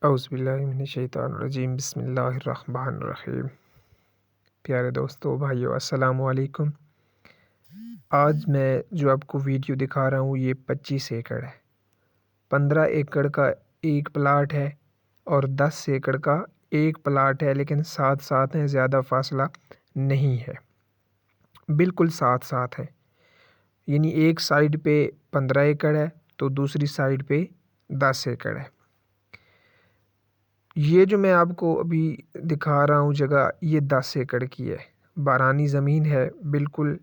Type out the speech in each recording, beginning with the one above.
औज़ुबिल्लाहिमिनश्शैतानिर्रजीम बिस्मिल्लाहिर्रहमानिर्रहीम। प्यारे दोस्तों, भाइयों, अस्सलाम वालेकुम। आज मैं जो आपको वीडियो दिखा रहा हूँ ये 25 एकड़ है। 15 एकड़ का एक प्लाट है और 10 एकड़ का एक प्लाट है, लेकिन साथ साथ हैं, ज़्यादा फासला नहीं है, बिल्कुल साथ साथ है। यानी एक साइड पे 15 एकड़ है तो दूसरी साइड पे 10 एकड़ है। ये जो मैं आपको अभी दिखा रहा हूँ जगह, ये 10 एकड़ की है। बारानी ज़मीन है बिल्कुल।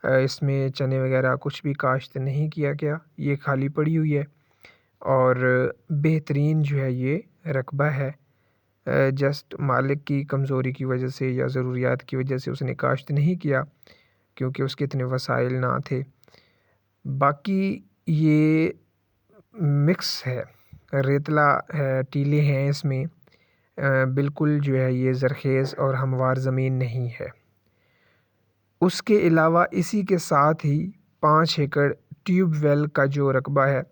इसमें चने वगैरह कुछ भी काश्त नहीं किया गया, ये खाली पड़ी हुई है और बेहतरीन जो है ये रकबा है। जस्ट मालिक की कमज़ोरी की वजह से या ज़रूरियात की वजह से उसने काश्त नहीं किया क्योंकि उसके इतने वसाइल ना थे। बाकी ये मिक्स है, रेतला है, टीले हैं इसमें। बिल्कुल जो है ये ज़रख़ेज़ और हमवार ज़मीन नहीं है। उसके अलावा इसी के साथ ही 5 एकड़ ट्यूबवेल का जो रकबा है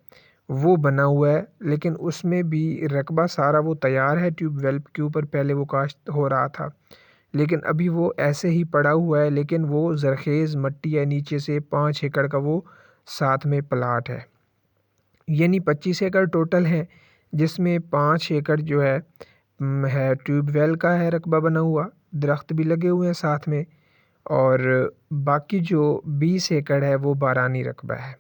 वो बना हुआ है, लेकिन उसमें भी रकबा सारा वो तैयार है। ट्यूबवेल के ऊपर पहले वो काश्त हो रहा था, लेकिन अभी वो ऐसे ही पड़ा हुआ है, लेकिन वो ज़रख़ेज़ मट्टी है नीचे से। 5 एकड़ का वो साथ में प्लाट है, यानी 25 एकड़ टोटल है, जिसमें 5 एकड़ जो है ट्यूबवेल का है रकबा बना हुआ, दरख्त भी लगे हुए हैं साथ में, और बाकी जो 20 एकड़ है वो बारानी रकबा है।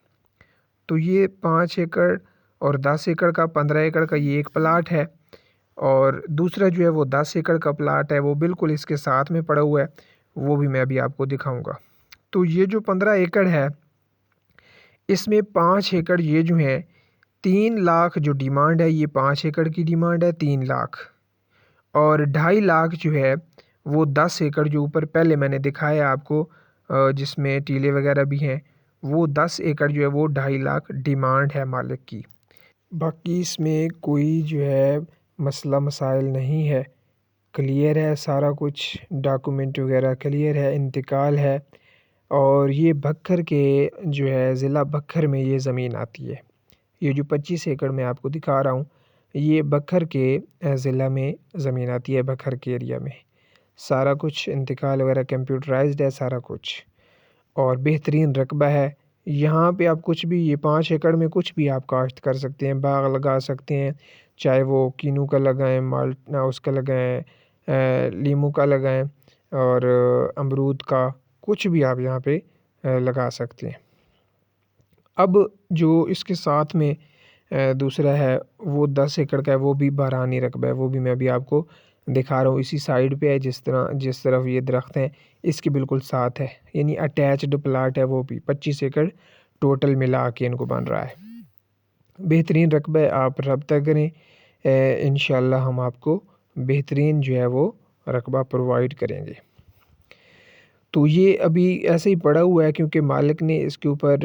तो ये 5 एकड़ और 10 एकड़ का 15 एकड़ का ये एक प्लाट है, और दूसरा जो है वो 10 एकड़ का प्लाट है, वो बिल्कुल इसके साथ में पड़ा हुआ है, वो भी मैं अभी आपको दिखाऊंगा। तो ये जो 15 एकड़ है इसमें 5 एकड़ ये जो है 3 लाख जो डिमांड है, ये 5 एकड़ की डिमांड है 3 लाख, और 2.5 लाख जो है वो 10 एकड़ जो ऊपर पहले मैंने दिखाया आपको, जिसमें टीले वगैरह भी हैं, वो 10 एकड़ जो है वो 2.5 लाख डिमांड है मालिक की। बाकी इसमें कोई जो है मसला मसाइल नहीं है, क्लियर है सारा कुछ, डॉक्यूमेंट वगैरह क्लियर है, इंतकाल है। और ये बखर के जो है ज़िला बखर में ये ज़मीन आती है। ये जो 25 एकड़ मैं आपको दिखा रहा हूँ ये बखर के ज़िला में ज़मीन आती है, बखर के एरिया में। सारा कुछ इंतकाल वगैरह कंप्यूटराइज्ड है सारा कुछ, और बेहतरीन रकबा है। यहाँ पे आप कुछ भी, ये 5 एकड़ में कुछ भी आप काश्त कर सकते हैं, बाग लगा सकते हैं, चाहे वो कीनू का लगाएं, माल्टा उसका लगाएं, लीमू का लगाएं, और अमरूद का, कुछ भी आप यहाँ पे लगा सकते हैं। अब जो इसके साथ में दूसरा है वो 10 एकड़ का है, वो भी बारानी रकबा है, वो भी मैं अभी आपको दिखा रहा हूँ। इसी साइड पे है, जिस तरफ ये दरख्त हैं इसके बिल्कुल साथ है, यानी अटैच्ड प्लाट है। वो भी 25 एकड़ टोटल मिला के इनको बन रहा है। बेहतरीन रकबा है, आप रब्ता करें, इंशाल्लाह हम आपको बेहतरीन जो है वो रकबा प्रोवाइड करेंगे। तो ये अभी ऐसे ही पड़ा हुआ है क्योंकि मालिक ने इसके ऊपर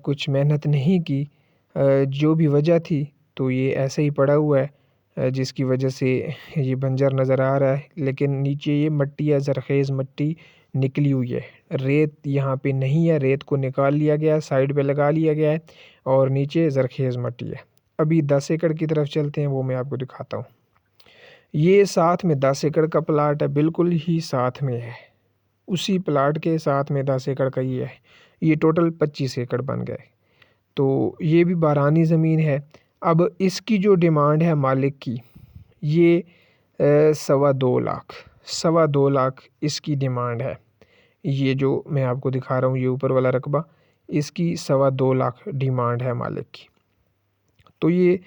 कुछ मेहनत नहीं की, जो भी वजह थी, तो ये ऐसे ही पड़ा हुआ है, जिसकी वजह से ये बंजर नज़र आ रहा है। लेकिन नीचे ये मट्टी है, ज़रख़ेज़ मट्टी निकली हुई है, रेत यहाँ पे नहीं है, रेत को निकाल लिया गया है, साइड पे लगा लिया गया है, और नीचे ज़रख़ेज़ मट्टी है। अभी 10 एकड़ की तरफ चलते हैं, वो मैं आपको दिखाता हूँ। ये साथ में 10 एकड़ का प्लाट है, बिल्कुल ही साथ में है, उसी प्लाट के साथ में 10 एकड़ का ये है। ये टोटल 25 एकड़ बन गए। तो ये भी बारानी ज़मीन है। अब इसकी जो डिमांड है मालिक की, ये 2.25 लाख इसकी डिमांड है। ये जो मैं आपको दिखा रहा हूँ ये ऊपर वाला रकबा, इसकी 2.25 लाख डिमांड है मालिक की। तो ये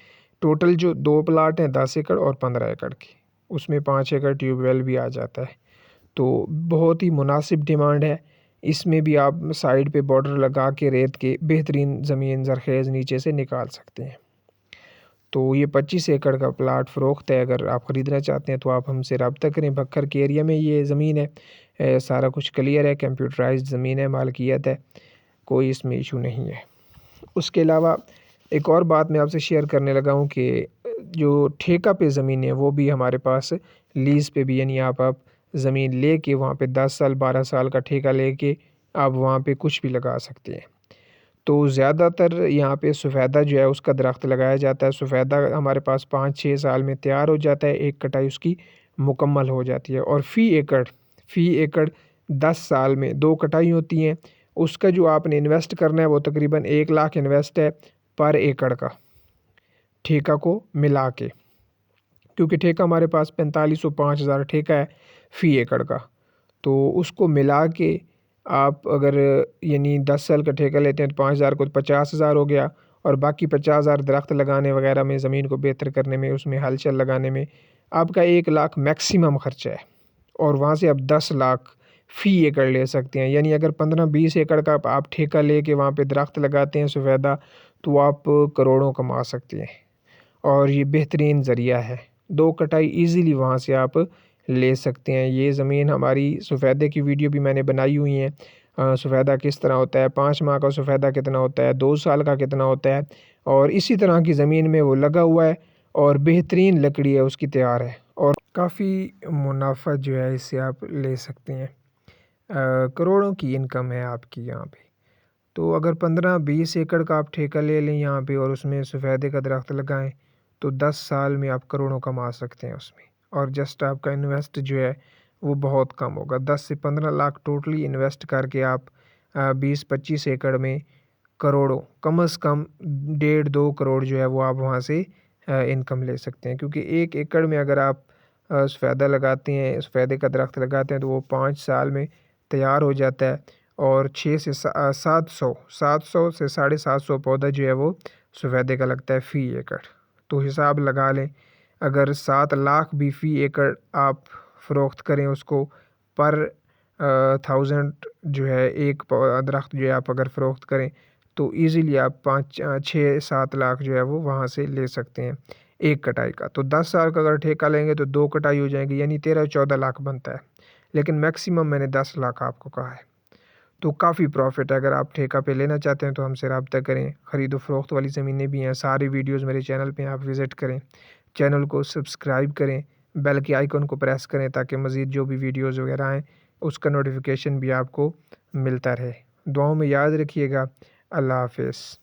टोटल जो 2 प्लाट हैं 10 एकड़ और 15 एकड़ के, उसमें 5 एकड़ ट्यूबवेल भी आ जाता है। तो बहुत ही मुनासिब डिमांड है। इसमें भी आप साइड पे बॉर्डर लगा के रेत के बेहतरीन ज़मीन ज़रख़ेज़ नीचे से निकाल सकते हैं। तो ये 25 एकड़ का प्लाट फ़रोख्त है। अगर आप ख़रीदना चाहते हैं तो आप हमसे रब्ता करें। बखर के एरिया में ये ज़मीन है, सारा कुछ क्लियर है, कंप्यूटराइज्ड ज़मीन है, मालकियत है, कोई इसमें इशू नहीं है। उसके अलावा एक और बात मैं आपसे शेयर करने लगा हूँ कि जो ठेका पे ज़मीन है वो भी हमारे पास लीज़ पे भी, यानी आप ज़मीन लेके वहाँ पे 10 साल 12 साल का ठेका लेके आप वहाँ पे कुछ भी लगा सकते हैं। तो ज़्यादातर यहाँ पे सफ़ेदा जो है उसका दरख्त लगाया जाता है। सफ़ेदा हमारे पास 5-6 साल में तैयार हो जाता है, एक कटाई उसकी मुकम्मल हो जाती है और फ़ी एकड़ 10 साल में 2 कटाई होती हैं। उसका जो आपने इन्वेस्ट करना है वो तकरीबन 1 लाख इन्वेस्ट है पर एकड़ का, ठेका को मिला के। क्योंकि ठेका हमारे पास 4500 5000 ठेका है फ़ी एकड़ का। तो उसको मिला के आप अगर यानी 10 साल का ठेका लेते हैं तो 5000 को तो 50,000 हो गया और बाकी 50,000 दरख्त लगाने वगैरह में, ज़मीन को बेहतर करने में, उसमें हल-चल लगाने में आपका 1 लाख मैक्सिमम खर्चा है। और वहाँ से आप 10 लाख फ़ी एकड़ ले सकते हैं। यानी अगर 15-20 एकड़ का आप ठेका लेके वहाँ पे दरख्त लगाते हैं सफ़ेदा, तो आप करोड़ों कमा सकते हैं और ये बेहतरीन ज़रिया है। 2 कटाई ईज़िली वहाँ से आप ले सकते हैं। ये ज़मीन हमारी सफ़ेदे की वीडियो भी मैंने बनाई हुई हैं। सफ़ेदा किस तरह होता है, 5 माह का सफ़ेदा कितना होता है, 2 साल का कितना होता है और इसी तरह की ज़मीन में वो लगा हुआ है और बेहतरीन लकड़ी है उसकी तैयार है और काफ़ी मुनाफ़ा जो है इससे आप ले सकते हैं। करोड़ों की इनकम है आपकी यहाँ पे। तो अगर 15-20 एकड़ का आप ठेका ले लें यहाँ पे और उसमें सफ़ेदे का दरख्त लगाएँ, तो 10 साल में आप करोड़ों कमा सकते हैं उसमें और जस्ट आपका इन्वेस्ट जो है वो बहुत कम होगा। 10 से 15 लाख टोटली इन्वेस्ट करके आप 20-25 एकड़ में करोड़ों कम से कम 1.5-2 करोड़ जो है वो आप वहाँ से इनकम ले सकते हैं। क्योंकि 1 एकड़ में अगर आप सफ़ेदा लगाते हैं, सफ़ेदे का दरख्त लगाते हैं तो वो 5 साल में तैयार हो जाता है और 6 से 700 से 750 पौधा जो है वो सफ़ेदे का लगता है फ़ी एकड़। तो हिसाब लगा लें, अगर 7 लाख भी फ़ी एकड़ आप फ़रोख्त करें उसको पर 1000 जो है एक दरख्त जो है आप अगर फ़रोख्त करें तो ईज़िली आप 6-7 लाख जो है वो वहाँ से ले सकते हैं एक कटाई का। तो 10 साल का अगर ठेका लेंगे तो 2 कटाई हो जाएँगी यानी 13-14 लाख बनता है। लेकिन मैक्सिमम मैंने 10 लाख आपको कहा है। तो काफ़ी प्रॉफ़िट है। अगर आप ठेका पे लेना चाहते हैं तो हमसे राब्ता करें। ख़रीदो फ़रोख्त वाली ज़मीनें भी हैं। सारी वीडियोज़ मेरे चैनल पे आप विज़िट करें। चैनल को सब्सक्राइब करें, बेल के आइकन को प्रेस करें ताकि मज़ीद जो भी वीडियोज़ वग़ैरह आएँ उसका नोटिफ़िकेशन भी आपको मिलता रहे। दुआओं में याद रखिएगा। अल्लाह हाफ़िज़।